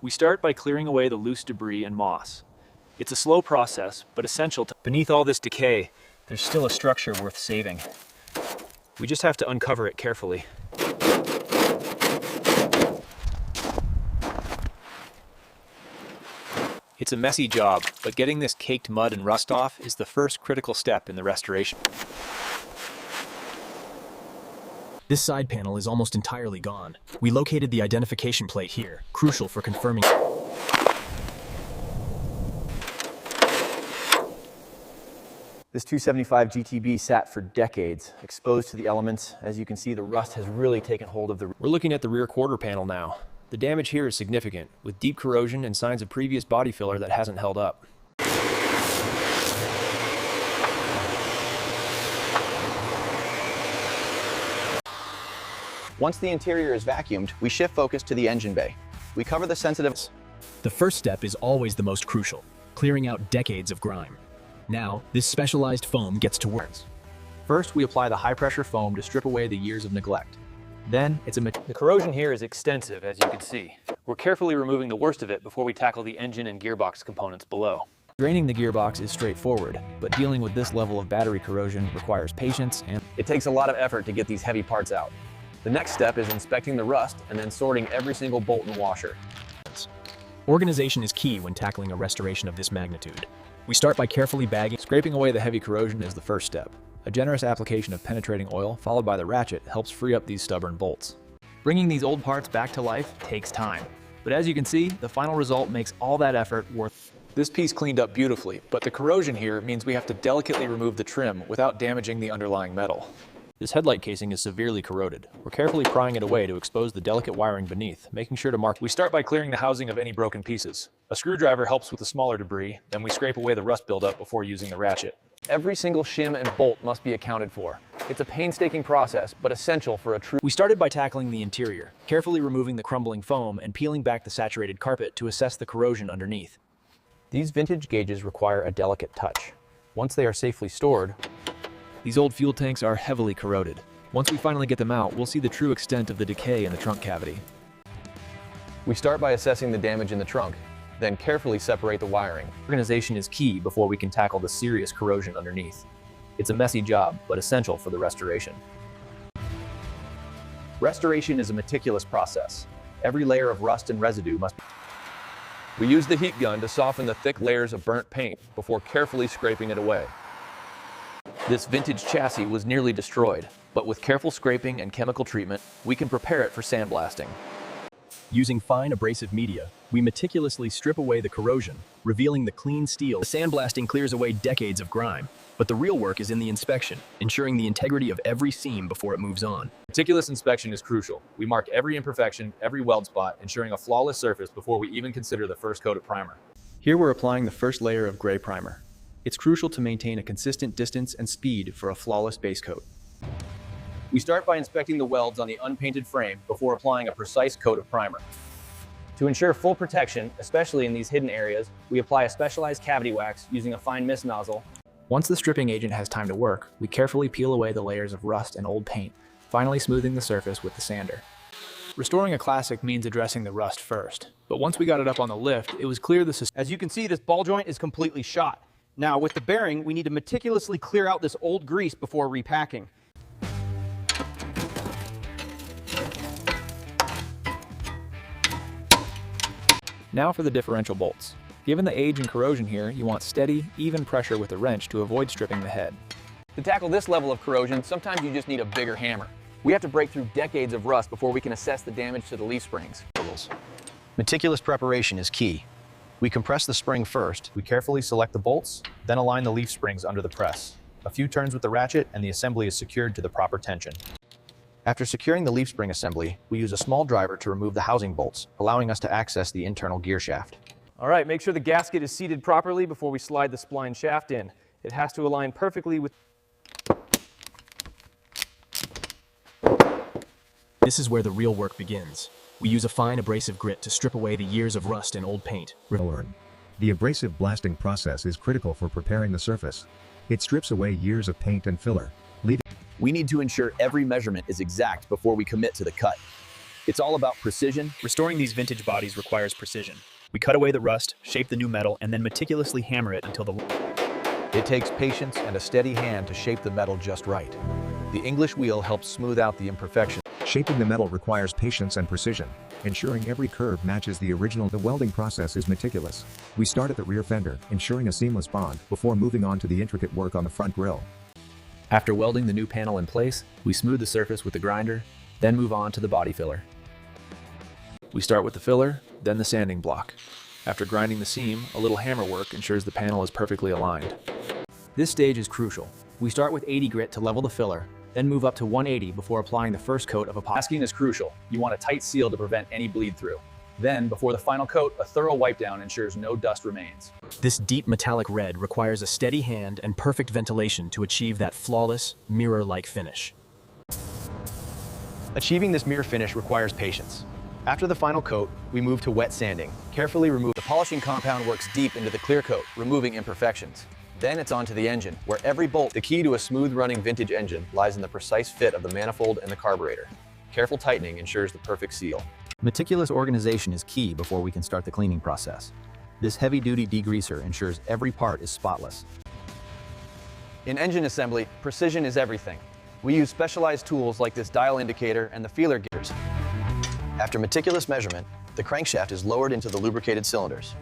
We start by clearing away the loose debris and moss. It's a slow process, but essential to... Beneath all this decay, there's still a structure worth saving. We just have to uncover it carefully. It's a messy job, but getting this caked mud and rust off is the first critical step in the restoration. This side panel is almost entirely gone. We located the identification plate here, crucial for confirming. This 275 GTB sat for decades, exposed to the elements. As you can see, the rust has really taken hold of the... We're looking at the rear quarter panel now. The damage here is significant, with deep corrosion and signs of previous body filler that hasn't held up. Once the interior is vacuumed, we shift focus to the engine bay. We cover the sensitive... The first step is always the most crucial, clearing out decades of grime. Now, this specialized foam gets to work. First, we apply the high-pressure foam to strip away the years of neglect. Then, the corrosion here is extensive, as you can see. We're carefully removing the worst of it before we tackle the engine and gearbox components below. Draining the gearbox is straightforward, but dealing with this level of battery corrosion requires patience and... It takes a lot of effort to get these heavy parts out. The next step is inspecting the rust and then sorting every single bolt and washer. Organization is key when tackling a restoration of this magnitude. We start by carefully bagging. Scraping away the heavy corrosion is the first step. A generous application of penetrating oil, followed by the ratchet, helps free up these stubborn bolts. Bringing these old parts back to life takes time. But as you can see, the final result makes all that effort worth. This piece cleaned up beautifully, but the corrosion here means we have to delicately remove the trim without damaging the underlying metal. This headlight casing is severely corroded. We're carefully prying it away to expose the delicate wiring beneath, making sure to mark. We start by clearing the housing of any broken pieces. A screwdriver helps with the smaller debris, then we scrape away the rust buildup before using the ratchet. Every single shim and bolt must be accounted for. It's a painstaking process, but essential for a true... We started by tackling the interior, carefully removing the crumbling foam and peeling back the saturated carpet to assess the corrosion underneath. These vintage gauges require a delicate touch. Once they are safely stored, these old fuel tanks are heavily corroded. Once we finally get them out, we'll see the true extent of the decay in the trunk cavity. We start by assessing the damage in the trunk, then carefully separate the wiring. Organization is key before we can tackle the serious corrosion underneath. It's a messy job, but essential for the restoration. Restoration is a meticulous process. Every layer of rust and residue must be... We use the heat gun to soften the thick layers of burnt paint before carefully scraping it away. This vintage chassis was nearly destroyed, but with careful scraping and chemical treatment, we can prepare it for sandblasting. Using fine abrasive media, we meticulously strip away the corrosion, revealing the clean steel. The sandblasting clears away decades of grime, but the real work is in the inspection, ensuring the integrity of every seam before it moves on. Meticulous inspection is crucial. We mark every imperfection, every weld spot, ensuring a flawless surface before we even consider the first coat of primer. Here we're applying the first layer of gray primer. It's crucial to maintain a consistent distance and speed for a flawless base coat. We start by inspecting the welds on the unpainted frame before applying a precise coat of primer. To ensure full protection, especially in these hidden areas, we apply a specialized cavity wax using a fine mist nozzle. Once the stripping agent has time to work, we carefully peel away the layers of rust and old paint, finally smoothing the surface with the sander. Restoring a classic means addressing the rust first, but once we got it up on the lift, it was clear the system. As you can see, this ball joint is completely shot. Now, with the bearing, we need to meticulously clear out this old grease before repacking. Now for the differential bolts. Given the age and corrosion here, you want steady, even pressure with a wrench to avoid stripping the head. To tackle this level of corrosion, sometimes you just need a bigger hammer. We have to break through decades of rust before we can assess the damage to the leaf springs. Meticulous preparation is key. We compress the spring first. We carefully select the bolts, then align the leaf springs under the press. A few turns with the ratchet and the assembly is secured to the proper tension. After securing the leaf spring assembly, we use a small driver to remove the housing bolts, allowing us to access the internal gear shaft. All right, make sure the gasket is seated properly before we slide the spline shaft in. It has to align perfectly with... This is where the real work begins. We use a fine abrasive grit to strip away the years of rust and old paint. The abrasive blasting process is critical for preparing the surface. It strips away years of paint and filler, leaving... We need to ensure every measurement is exact before we commit to the cut. It's all about precision. Restoring these vintage bodies requires precision. We cut away the rust, shape the new metal, and then meticulously hammer it until the... It takes patience and a steady hand to shape the metal just right. The English wheel helps smooth out the imperfections. Shaping the metal requires patience and precision, ensuring every curve matches the original. The welding process is meticulous. We start at the rear fender, ensuring a seamless bond before moving on to the intricate work on the front grille. After welding the new panel in place, we smooth the surface with the grinder, then move on to the body filler. We start with the filler, then the sanding block. After grinding the seam, a little hammer work ensures the panel is perfectly aligned. This stage is crucial. We start with 80 grit to level the filler, then move up to 180 before applying the first coat of epoxy. Masking is crucial. You want a tight seal to prevent any bleed through. Then, before the final coat, a thorough wipe down ensures no dust remains. This deep metallic red requires a steady hand and perfect ventilation to achieve that flawless, mirror-like finish. Achieving this mirror finish requires patience. After the final coat, we move to wet sanding. Carefully remove the polishing compound works deep into the clear coat, removing imperfections. Then it's onto the engine, where every bolt, the key to a smooth running vintage engine, lies in the precise fit of the manifold and the carburetor. Careful tightening ensures the perfect seal. Meticulous organization is key before we can start the cleaning process. This heavy-duty degreaser ensures every part is spotless. In engine assembly, precision is everything. We use specialized tools like this dial indicator and the feeler gears. After meticulous measurement, the crankshaft is lowered into the lubricated cylinders.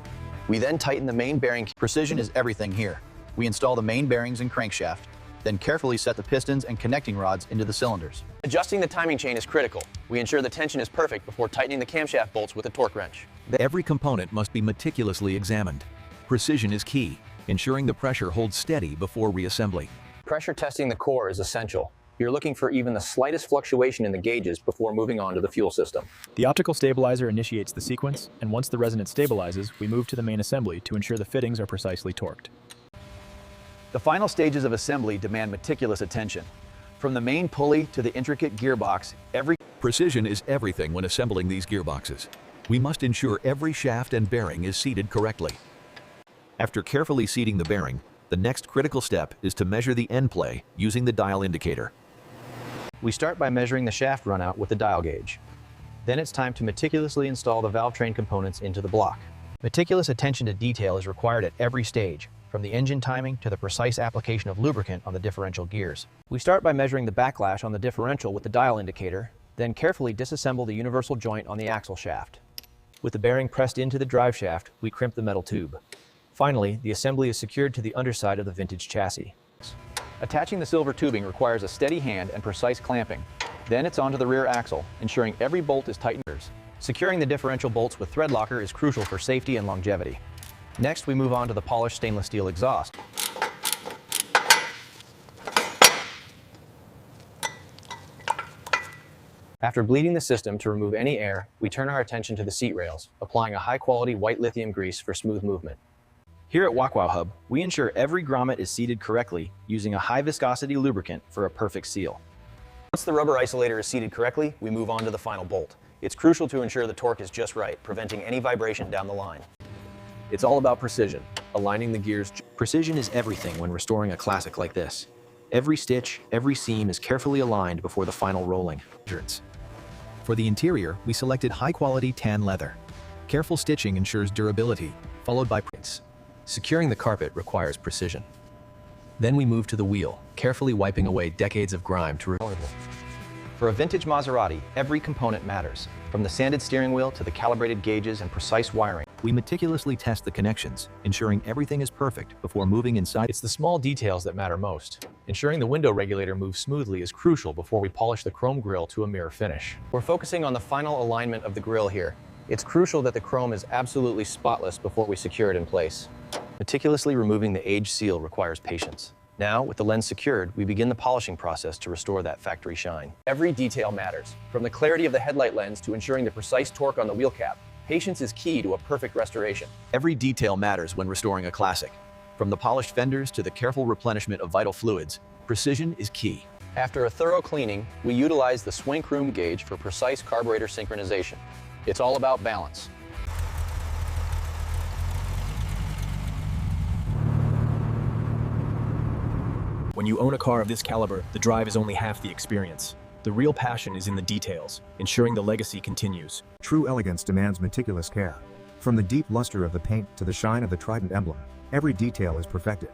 We then tighten the main bearing. Precision is everything here. We install the main bearings and crankshaft, then carefully set the pistons and connecting rods into the cylinders. Adjusting the timing chain is critical. We ensure the tension is perfect before tightening the camshaft bolts with a torque wrench. Every component must be meticulously examined. Precision is key, ensuring the pressure holds steady before reassembly. Pressure testing the core is essential. You're looking for even the slightest fluctuation in the gauges before moving on to the fuel system. The optical stabilizer initiates the sequence, and once the resonance stabilizes, we move to the main assembly to ensure the fittings are precisely torqued. The final stages of assembly demand meticulous attention. From the main pulley to the intricate gearbox, Precision is everything when assembling these gearboxes. We must ensure every shaft and bearing is seated correctly. After carefully seating the bearing, the next critical step is to measure the end play using the dial indicator. We start by measuring the shaft runout with the dial gauge. Then it's time to meticulously install the valve train components into the block. Meticulous attention to detail is required at every stage, from the engine timing to the precise application of lubricant on the differential gears. We start by measuring the backlash on the differential with the dial indicator, then carefully disassemble the universal joint on the axle shaft. With the bearing pressed into the drive shaft, we crimp the metal tube. Finally, the assembly is secured to the underside of the vintage chassis. attaching the silver tubing requires a steady hand and precise clamping. Then it's onto the rear axle, ensuring every bolt is tightened. Securing the differential bolts with thread locker is crucial for safety and longevity. Next, we move on to the polished stainless steel exhaust. After bleeding the system to remove any air, we turn our attention to the seat rails, applying a high-quality white lithium grease for smooth movement. Here at Wakwau Hub, we ensure every grommet is seated correctly using a high-viscosity lubricant for a perfect seal. Once the rubber isolator is seated correctly, we move on to the final bolt. It's crucial to ensure the torque is just right, preventing any vibration down the line. It's all about precision, aligning the gears. Precision is everything when restoring a classic like this. Every stitch, every seam is carefully aligned before the final rolling. For the interior, we selected high-quality tan leather. Careful stitching ensures durability, followed by prints. Securing the carpet requires precision. Then we move to the wheel, carefully wiping away decades of grime to remove. For a vintage Maserati, every component matters, from the sanded steering wheel to the calibrated gauges and precise wiring. We meticulously test the connections, ensuring everything is perfect before moving inside. It's the small details that matter most. Ensuring the window regulator moves smoothly is crucial before we polish the chrome grille to a mirror finish. We're focusing on the final alignment of the grille here. It's crucial that the chrome is absolutely spotless before we secure it in place. Meticulously removing the aged seal requires patience. Now, with the lens secured, we begin the polishing process to restore that factory shine. Every detail matters, from the clarity of the headlight lens to ensuring the precise torque on the wheel cap. Patience is key to a perfect restoration. Every detail matters when restoring a classic. From the polished fenders to the careful replenishment of vital fluids, precision is key. After a thorough cleaning, we utilize the swink room gauge for precise carburetor synchronization. It's all about balance. When you own a car of this caliber, the drive is only half the experience. The real passion is in the details, ensuring the legacy continues. True elegance demands meticulous care. From the deep luster of the paint to the shine of the Trident emblem, every detail is perfected.